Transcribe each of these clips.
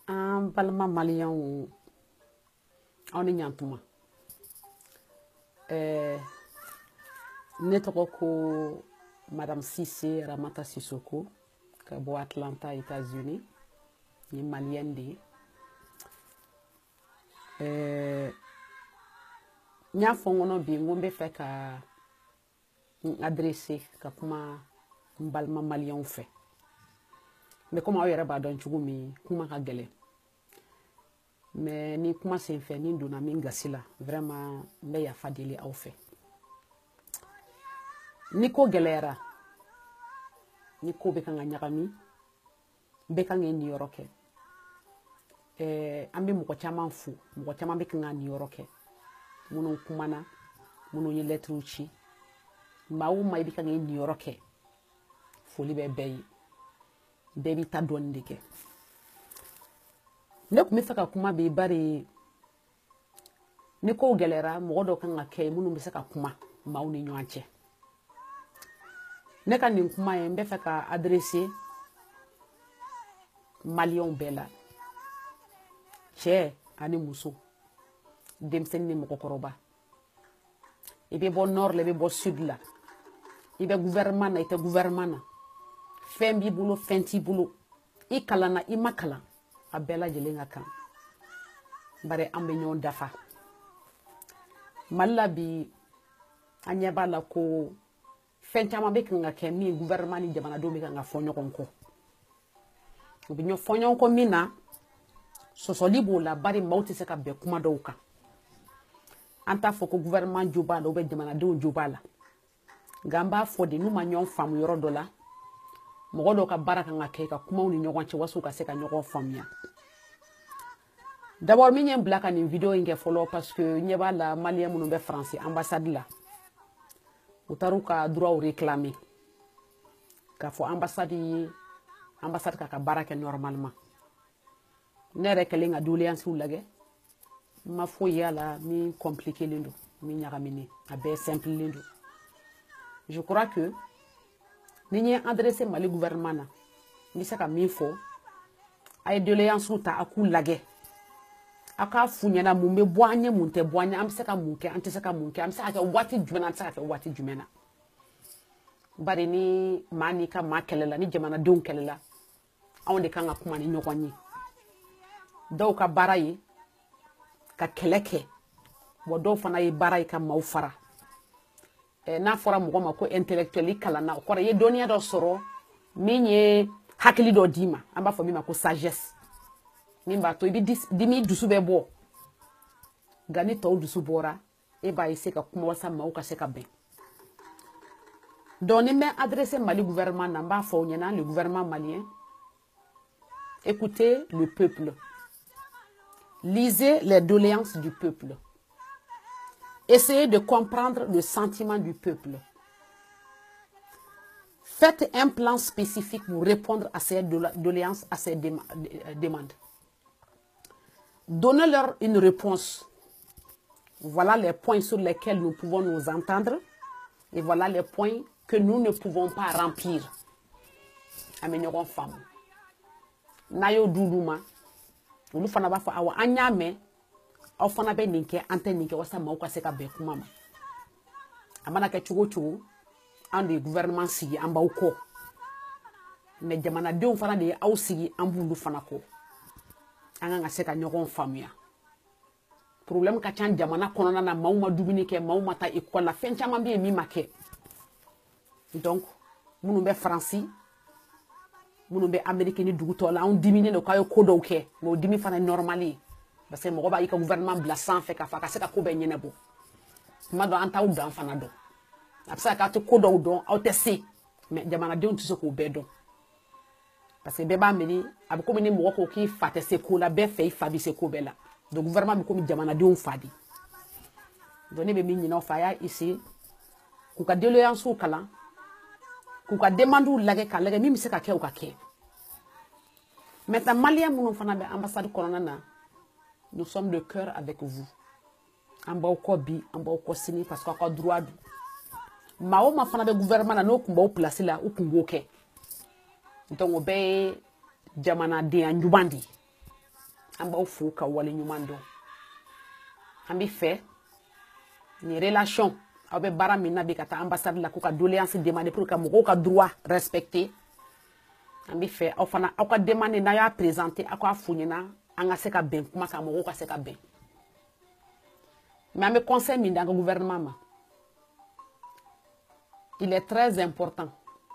An balima maliyɛnw aw ni ɲantuma ne tɔgɔ ko Madame Cissé Ramata Sissoko ka bɔ Atlanta, États-Unis. Ni maliyɛn de ye. N y'a fɔ n kɔnɔ bi n ko n bɛ fɛ ka adresser ka kuma n balima maliyɛnw fɛ. Mais comme aw yɛrɛ b'a dɔn cogo min kuma ka gɛlɛn. Mais ni kuma sen fɛ ni donna min gasi la vraiment n bɛ yafa deli aw fɛ. Ni ko gɛlɛyara, ni ko bɛ kan ka ɲagami, bɛɛ kan k'i niyɔrɔ kɛ. An bɛ mɔgɔ caman fo, mɔgɔ caman bɛ kan ka niyɔrɔ kɛ. Minnu kumana, minnu ye lettres ci. Maa o maa i bɛ kan k'i niyɔrɔ kɛ. Foli bɛ bɛɛ ye. Bɛɛ b'i ta dɔɔni de kɛ. Ne tun bɛ fɛ ka kuma bi bari ni ko gɛlɛyara mɔgɔ dɔ kan ka kɛ minnu bɛ se ka kuma maaw ni ɲɔgɔn cɛ. Ne ka nin kuma ye n bɛ fɛ ka adresser maliyɛnw bɛɛ la. Cɛ ani muso, denmisɛnnin ni mɔgɔkɔrɔba. I bɛ bɔ nord la, i bɛ bɔ sud la. I bɛ gouvernement na, i tɛ gouvernement na. Fɛn b'i bolo, fɛn t'i bolo. I kalanna, i ma kalan. A bɛɛ lajɛlen ka kan. Bari an bɛ ɲɔgɔn dafa. Mali la bi an ɲɛ b'a la ko fɛn caman bɛ kan ka kɛ min gouvernement ni jamanadenw bɛ kan ka fɔ ɲɔgɔn kɔ. U bɛ fɔ ɲɔgɔn kɔ min na sɔsɔli b'o la bari maaw tɛ se ka bɛn kuma dɔw kan. An t'a fɔ ko gouvernement jo b'a la ou bien jamanadenw jo b'a la. Nka an b'a fɔ de n'u ma ɲɔgɔn faamu yɔrɔ dɔ la, mɔgɔ dɔw ka baara kan ka kɛ ka kumaw ni ɲɔgɔn cɛ waso ka se ka ɲɔgɔn faamuya. D'abord min ye n bila ka nin video in kɛ fɔlɔ parce que n ɲɛ b'a la maliyɛn minnu bɛ France ambassade la. U taar'u ka droit réclamer. K'a fɔ ambassade k'a ka baara kɛ normalement. Ne yɛrɛ kɛlen ka doléances lagɛ. N ma foyi y'a la min compliqué len don, min ɲagaminen. A bɛɛ simple len don. Je crois que ni n ye adressé Mali gouvernement na, n bɛ se ka min fɔ, a ye doléances ta a k'u lagɛ. A k'a f'u ɲɛna mun bɛ bɔ an ɲɛ mun tɛ bɔ an ɲɛ, an bɛ se ka mun kɛ, an tɛ se ka mun kɛ, an bɛ se ka kɛ waati jumɛn na, an tɛ se ka kɛ waati jumɛn na. Bari ni maa n'i ka maa kɛlɛla, ni jamanadenw kɛlɛla, anw de kan ka kuma ni ɲɔgɔn ye. Dɔw ka baara ye ka kɛlɛ kɛ, wa dɔw fana ye baara ye ka maaw fara. N'a fɔra mɔgɔ ma ko intellectuel i kalanna, o kɔrɔ i ye dɔnniya dɔ sɔrɔ min ye hakili dɔ d'i ma, an b'a fɔ min ma ko sagesse. Min b'a to i bɛ dimi dusu bɛ bɔ. Nka ni tɔw dusu bɔra, e b'a essayer ka kuma walasa maaw ka se ka bɛn. Donc ni n bɛ adresser Mali gouvernement na, n b'a fɔ o ɲɛna, le gouvernement malien, écoutez le peuple. Lisez les doléances du peuple. Essayez de comprendre le sentiment du peuple. Faites un plan spécifique pour répondre à ces doléances, à ces demandes. Donnez-leur une réponse. Voilà les points sur lesquels nous pouvons nous entendre et voilà les points que nous ne pouvons pas remplir. Améliorons femme. Nayo doudouma. Olu fana b'a fɔ awa an y'a mɛn aw fana bɛ nin kɛ an tɛ nin kɛ walasa maaw ka se ka bɛn kuma ma. A mana kɛ cogo o cogo an de ye gouvernement sigi an b'aw kɔ. Mais jamanadenw fana de ye aw sigi an b'olu fana kɔ. An kan ka se ka ɲɔgɔn faamuya. Problème ka ca jamana kɔnɔna na maaw ma dumuni kɛ, maaw ma taa école la, fɛn caman bɛ yen min ma kɛ. Donc minnu bɛ Faransi, minnu bɛ Amérique ni dugu tɔw la, anw diminen don k'a ye ko dɔw kɛ, mais o dimi fana ye normal ye. Parce que mɔgɔ b'a y'i ka gouvernement bila sanfɛ k'a fɔ a ka se ka ko bɛɛ ɲɛnabɔ. Tuma dɔ an t'aw dan fana dɔn. A bɛ se ka kɛ aw tɛ ko dɔw dɔn, aw tɛ se, mais jamanadenw tɛ se k'o bɛɛ dɔn. Parce que bɛɛ b'a miiri a bɛ komi ni mɔgɔ ko k'i fa tɛ se ko la, bɛɛ fɛ i fa bɛ se ko bɛɛ la. Donc gouvernement bɛ komi jamanadenw fa de. Donc ne bɛ min ɲini aw fɛ a y'a essayer k'u ka doléances kalan, k'u ka demandes lagɛ k'a lagɛ min bɛ se ka kɛ o ka kɛ. Maintenant maliyɛn minnu fana bɛ ambassade kɔnɔna na, nous sommes de cœur avec vous. An b'aw kɔ bi, an b'aw kɔ sini parce que aw ka droit don. Maa o maa fana bɛ gouvernement na n'o tun b'aw place la, u tun b'o kɛ. Donc o bɛɛ ye jamanadenya ɲuman de ye. an b'aw fo ka wale ɲuman dɔn an bɛ fɛ ni relation aw bɛ baara min na bi ka taa ambassade la k'u ka doléance demander pour que mɔgɔw ka droit respecter an bɛ fɛ aw fana aw ka demande n'a y'a présenter aw k'a f'u ɲɛna an ka se ka bɛn kuma kan mɔgɔw ka se ka bɛn mais an bɛ conseil min d'an ka gouvernement ma il est très important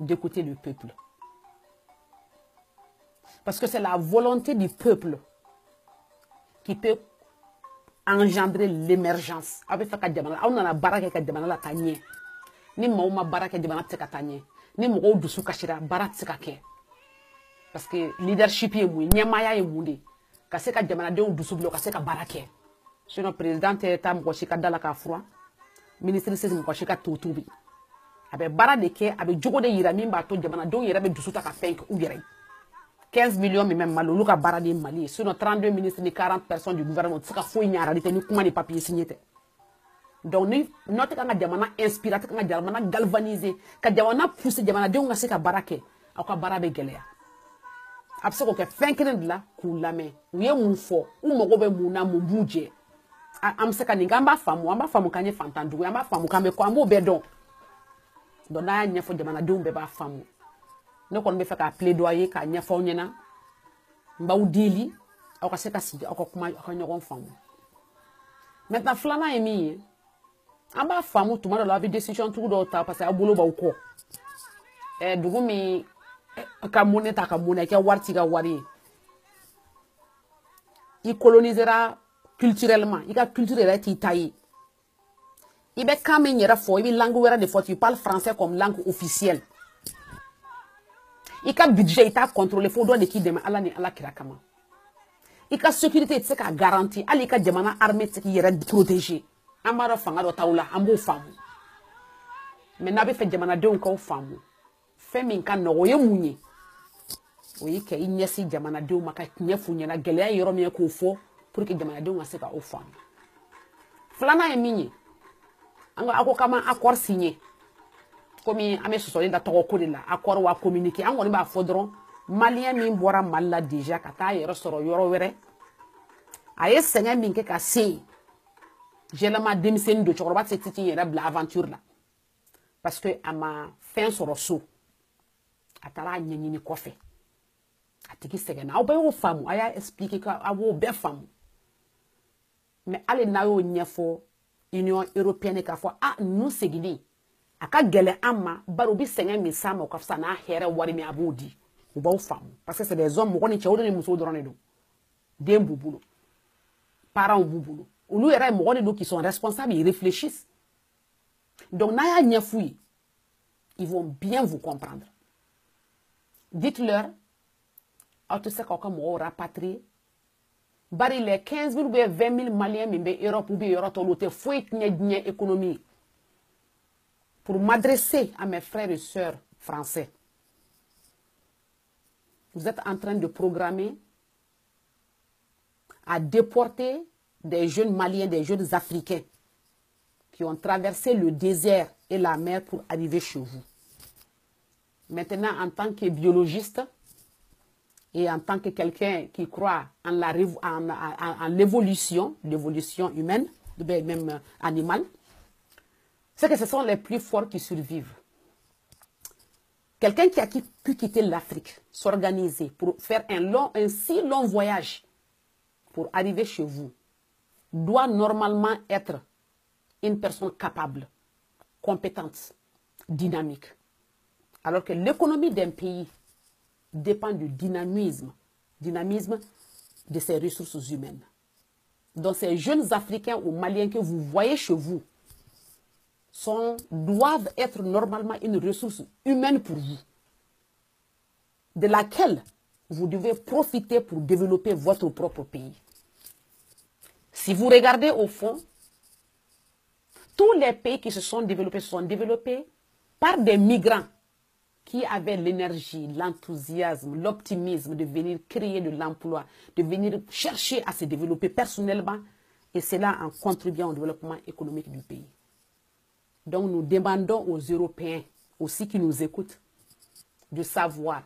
d'écouter le peuple parce que c'est la volonté du peuple qui peut engendrer l'émergence. Aw bɛ fɛ ka jamana aw nana baara kɛ ka jamana la taa ɲɛ ni maaw ma baara kɛ jamana tɛ se ka taa ɲɛ ni mɔgɔw dusu kasira baara tɛ se ka kɛ parce que leadership ye mun ye ɲɛmaaya ye mun de ka se ka jamanadenw dusu bila ka se ka baara kɛ sinon président tɛ taa mɔgɔ si ka da la k'a furan ministre tɛ mɔgɔ si ka to tobi a bɛ baara de kɛ a bɛ jogo de yira min b'a to jamanadenw yɛrɛ bɛ dusu ta ka fɛn kɛ u yɛrɛ ye 15 millions min bɛ Mali olu ka baara de ye Mali ye sinon 32 ministres ni 40 personnes du gouvernement tɛ se ka foyi ɲɛ en réalité ni kuma ni papier signé tɛ donc ni n'aw tɛ kan ka jamana inspirer tɛ kan ka jamana galvaniser ka jamana pousser jamanadenw ka se ka baara kɛ aw ka baara bɛ gɛlɛya a bɛ se k'o kɛ fɛn kelen de la k'u lamɛn u ye mun fɔ u mago bɛ mun na mun b'u jɛ an bɛ se ka nin kɛ an b'a faamu k'an ye fantanjugu ye an b'a faamu k'an bɛ kɔ an b'o bɛɛ dɔn donc n'a y'a ɲɛfɔ jamanadenw bɛɛ b'a faamu ne kɔni bɛ fɛ k'a plaidoyer k'a ɲɛfɔ aw ɲɛna n b'aw deli aw ka se ka sigi aw ka kuma aw ka ɲɔgɔn faamu maintenant filanan ye min ye an b'a faamu tuma dɔ la aw bɛ décision tugu dɔw ta parce que aw bolo b'aw kɔ dugu min ka monnaie ta ka monnaie kɛ wari t'i ka wari ye i colonisera culturellement i ka culture yɛrɛ t'i ta ye i bɛ kan min yɛrɛ fɔ i bɛ langue wɛrɛ de fɔ tu parles français comme langue officielle i ka budget i t'a contrôler fo dɔ de k'i dɛmɛ ala ni ala kira kama i ka sécurité tɛ se k'a garanti hali i ka jamana armée tɛ se k'i yɛrɛ protéger an b'a dɔn fanga dɔ t'aw la an b'o faamu mais n'a bɛ fɛ jamanadenw k'aw faamu fɛn min ka nɔgɔ o ye mun ye o ye kɛ i ɲɛsin jamanadenw ma ka tiɲɛ f'u ɲɛna gɛlɛya ye yɔrɔ min ye k'o fɔ pour que jamanadenw ka se k'aw faamu filanan ye min ye an ko aw ko k'an ma accord signé komi an bɛ sɔsɔli da tɔgɔ ko de la accord wa communiqué an kɔni b'a fɔ dɔrɔn malien min bɔra Mali la déjà ka taa yɛrɛ sɔrɔ yɔrɔ wɛrɛ a ye sɛgɛn min kɛ ka se yen généralement denmisɛnnin don cɛkɔrɔba tɛ se titi yɛrɛ bila aventure la parce que a ma fɛn sɔrɔ so a taara a ɲɛɲini kɔfɛ a tigi sɛgɛnna aw bɛɛ y'o faamu a y'a expliquer ko a b'o bɛɛ faamu mais hali n'a y'o ɲɛfɔ Union européenne k'a fɔ ninnu seginni a ka gɛlɛn an ma bari u bɛ sɛgɛn min s'a ma o ka fisa n'a hɛrɛ wari min a b'o di u b'aw faamu parce que c'est des hommes mɔgɔ ni cɛw de ni musow dɔrɔn de don den b'u bolo parents b'u bolo olu yɛrɛ ye mɔgɔ de don qui sont responsables ils réfléchissent donc n'a y'a ɲɛf'u ye ils vont bien vous comprendre dites-leur aw tɛ se k'aw ka mɔgɔw rapatrier bari les 15 000 ou bien 20 000 maliens min bɛ Europe ou bien yɔrɔ tɔw la o tɛ foyi tiɲɛ diɲɛ économie pour m'adresser à mes frères et sœurs français. Vous êtes en train de programmer à déporter des jeunes Maliens, des jeunes Africains qui ont traversé le désert et la mer pour arriver chez vous. Maintenant, en tant que biologiste et en tant que quelqu'un qui croit en l'évolution, l'évolution humaine, même animale, c'est que ce sont les plus forts qui survivent. Quelqu'un qui a pu quitter l'Afrique, s'organiser pour faire un si long voyage pour arriver chez vous, doit normalement être une personne capable, compétente, dynamique. Alors que l'économie d'un pays dépend du dynamisme de ses ressources humaines. Donc ces jeunes Africains ou Maliens que vous voyez chez vous doivent être normalement une ressource humaine pour vous, de laquelle vous devez profiter pour développer votre propre pays. Si vous regardez au fond, tous les pays qui se sont développés par des migrants qui avaient l'énergie, l'enthousiasme, l'optimisme de venir créer de l'emploi, de venir chercher à se développer personnellement, et cela en contribuant au développement économique du pays. Donc nous demandons aux Européens aussi qui nous écoutent de savoir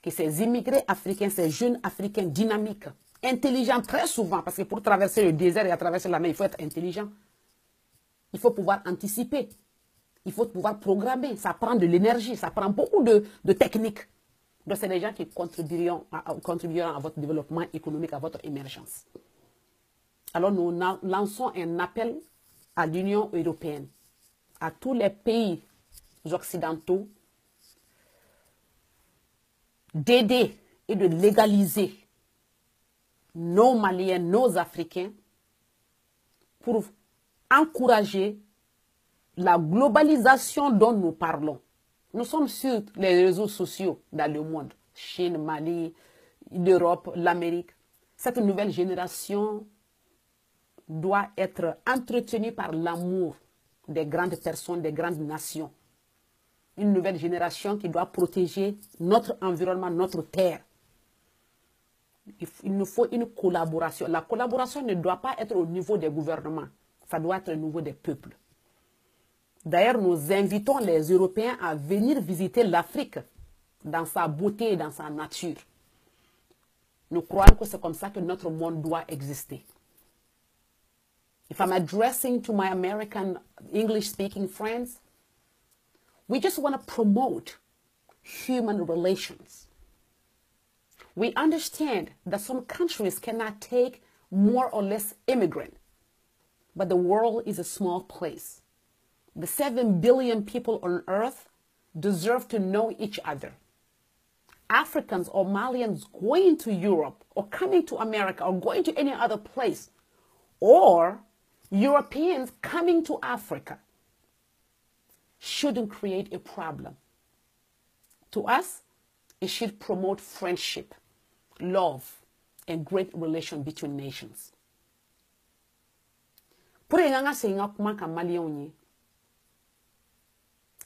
que ces immigrés africains, ces jeunes Africains dynamiques intelligent très souvent, parce que pour traverser le désert et à traverser la mer, il faut être intelligent. Il faut pouvoir anticiper. Il faut pouvoir programmer. Ça prend de l'énergie, ça prend beaucoup de techniques. Donc, c'est des gens qui contribueront à votre développement économique, à votre émergence. Alors, nous lançons un appel à l'Union européenne, à tous les pays occidentaux, d'aider et de légaliser nos Maliens, nos Africains, pour encourager la globalisation dont nous parlons. Nous sommes sur les réseaux sociaux dans le monde, Chine, Mali, l'Europe, l'Amérique. Cette nouvelle génération doit être entretenue par l'amour des grandes personnes, des grandes nations. Une nouvelle génération qui doit protéger notre environnement, notre terre. Il nous faut une collaboration. La collaboration ne doit pas être au niveau des gouvernements, ça doit être au niveau des peuples. D'ailleurs, nous invitons les Européens à venir visiter l'Afrique dans sa beauté et dans sa nature. Nous croyons que c'est comme ça que notre monde doit exister. If I'm addressing to my American English-speaking friends, we just want to promote human relations. We understand that some countries cannot take more or less immigrants, but the world is a small place. The 7 billion people on earth deserve to know each other. Africans or Malians going to Europe or coming to America or going to any other place, or Europeans coming to Africa, shouldn't create a problem. To us, it should promote friendship, love, and great relation between nations. Pour nga senga kuma ka Malien ni,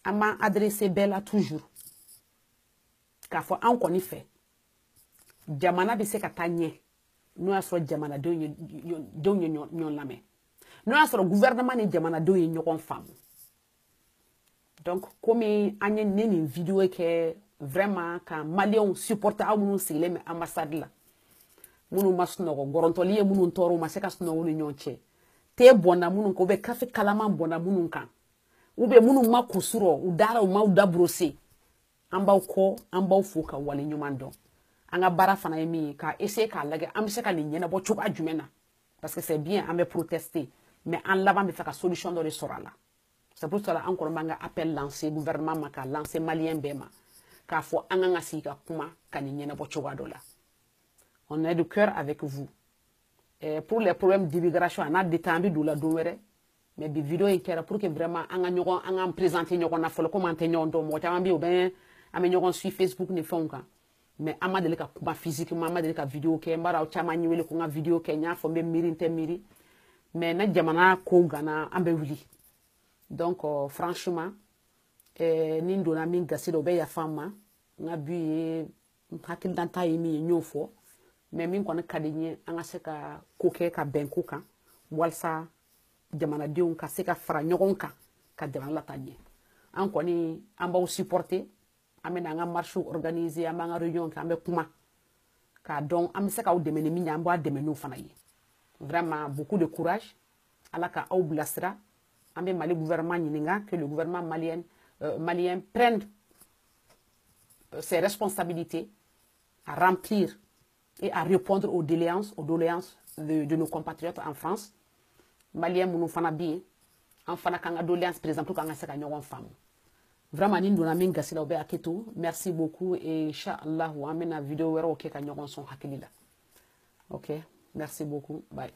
ama adressé Bella toujours. Ka fo an koni fe. Jamana bi se ka tanye. No aso jamana do nyon lame. No aso gouvernement ni jamana do nyon femme. Donc comme anye neni vidéo ke vraiment ka Malien supporter amunu sile me ambassade la. Munu masno gorontoli munu ntoro maseka sno woni nyonche. Te bona munu ko be kafe kalama bona munu kan. Ube munu makusuro udara uda brosser. Amba ko amba fuka wale nyumando. Anga bara fana yemi ka essayer ka lage amse ka linyena bo chuka jumena. Parce que c'est bien ambe protester, mais en l'avant me faire la solution dans le sorala. C'est pour cela encore manga appel lancé gouvernement maka lancé malien bema. Ka fo anga ngasi ka kuma ka linyena bo chuka dola. On est de cœur avec vous. Et pour les problèmes d'immigration, on a détendu de la douere. Mais des vidéos étaient pour que vraiment on a présenté on a fait le commentaire on do ta ambi ou ben on suit Facebook ne font ka mais ama de ka kuma physiquement ama de ka vidéo ke mbara o chama nyiwele ko nga vidéo ke nya fo be miri mais na jamana ko gana ambe wuli donc franchement ni ndona min gasido be ya fama nga bi hakil dan tay mi nyofo mais min ko na kadinye anga se ka koke ka benko kan walsa jamana dion ka se ka fara nyogon ka jamana la tanye an koni amba o supporter amena nga marche organisé amba nga réunion ka ambe kuma ka donc am se ka o demene mi nyambo a demene o fana yi vraiment beaucoup de courage alaka au blasra ambe mali gouvernement nyinga que le gouvernement malien prenne ses responsabilités à remplir et à répondre aux doléances de nos compatriotes en France. Malien munu fana bien en fana kanga doléance par exemple kanga saka nyogon femme vraiment ni ndona minga sila obe aketo merci beaucoup et inchallah wa amena vidéo wero ke ka nyogon son hakilila. OK, merci beaucoup, bye.